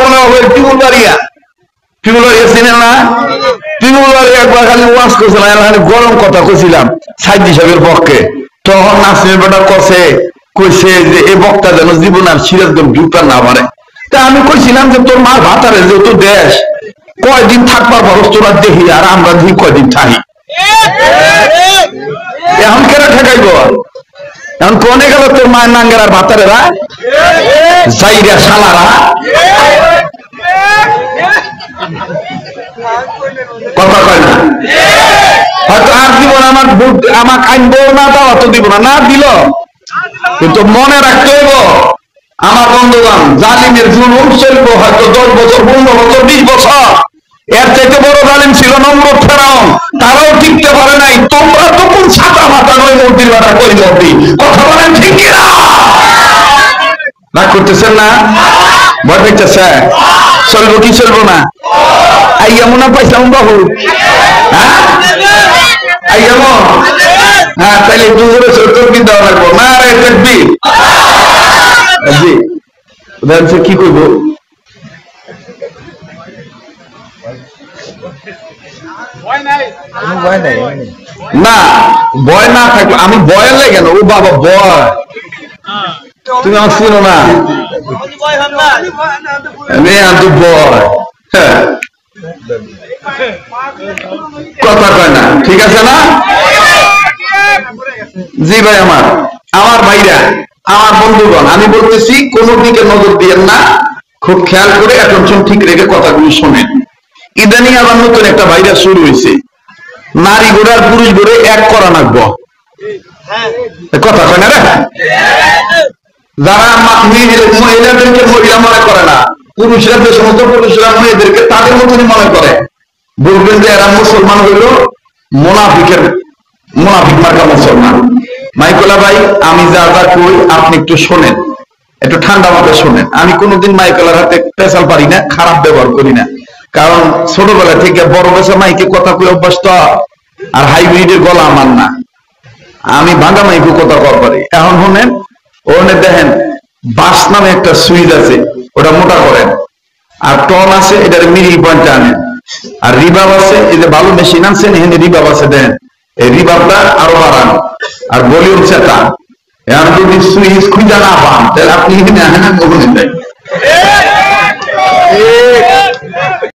মনে হবে টিউবুলারিয়া চিনেন না? টিউবুলারিয়া একবার খালি ওয়াজ করছিলাম, খালি গরম কথা কইছিলাম সাইদি সাহেবের পক্ষে। তখন নাসিমের বেটা কইছে যে এই বক্তা যেন জীবন আর সিরাজগঞ্জ ঢুকতে না পারে। তা আমি কইছিলাম যে তোর মার ভাতারে যেহেতু দেশ, কয়দিন থাকবার খরচ তোরা দেখি, আর আমরা দেখি কয়দিন থাকি। এখন কেন ঠেকাইব? এখন কোনে গেল তোর মায়ের নাঙ্গের আর ভাতারেরা যাইরা শালারা? কথা কয় না? হয়তো আর দিব না, আমাকে আনবো না, দাও তো দিব না, না দিল। কিন্তু মনে রাখতে হইব আমার বন্ধুগণ, জালিমের জুলুম চলবো হয়তো 10 বছর, 15 বছর, 20 বছর। এর চাইতে বড় জালিম ছিল নমরুদ, ফেরাউন, তারাও টিকতে পারে নাই। তোমরা তো কোন ছাতা মাথা নয় মূর্তির বাটা কই মূর্তি। কথা বলেন ঠিক কিনা? রাগ করতেছেন না? ভয় পাইতেছে? চলবো কি চলবো না? আইয়া মনে পাইছিলাম বাবু, হ্যাঁ আইয়ামো, হ্যাঁ তাইলে দুপুরে চর্বি দেওয়া লাগবো না রে দেখবি। জি বলছে কি করব? না ভয় না থাকলে আমি ভয় লাগে না। ও বাবা ভয়, তুমি আমার শুনো না, ভয় কথা কয় না, ঠিক আছে না? জি ভাই, আমার ভাইরা, আমার বন্ধুগণ, আমি বলতেছি কোন দিকে নজর দিয়েন না, খুব খেয়াল করে অ্যাটেনশন ঠিক রেখে কথাগুলি শোনেন। ইদানিং আবার নতুন একটা ভাইরাস শুরু হয়েছে, নারী গোড়ে আর পুরুষ গোড়ে এক করা নাকবো। কথা কয় না রে? যারা মহিলাদেরকে মহিলা মনে করে না, পুরুষরা যে সমস্ত পুরুষরা মেয়েদেরকে তাদের মতনই মনে করে, বলবেন যে এরা মুসলমান হইল মুনাফিক মার্কা মুসলমান। মাইকোলা ভাই, আমি যা যা কই আপনি একটু শোনেন, একটু ঠান্ডা মাথায় শোনেন। আমি কোনোদিন মাইকোলার হাতে পেশাল পারি না, খারাপ ব্যবহার করি না, কারণ ছোটবেলা থেকে বড় বেশা মাইকে কথা কই অভ্যাস তো, আর হাইব্রিডের গলা আমার না, আমি ভাঙা মাইকে কথা কর পারি। এখন শোনেন, ওখানে দেখেন বাস নামে একটা সুইচ আছে, ওটা মোটা করেন, আর টন আছে, এটার মিডিল পয়েন্টে আনেন, আর রিবাব আছে, এই যে ভালো মেশিন আনছেন, এখানে রিবাব আছে, দেন এই রিবাবটা আরো বাড়ান, আর ভলিউম সেটা। এখন যদি সুইচ খুঁজে না পান, তাহলে আপনি এখানে আনেন, ওখানে দেয়।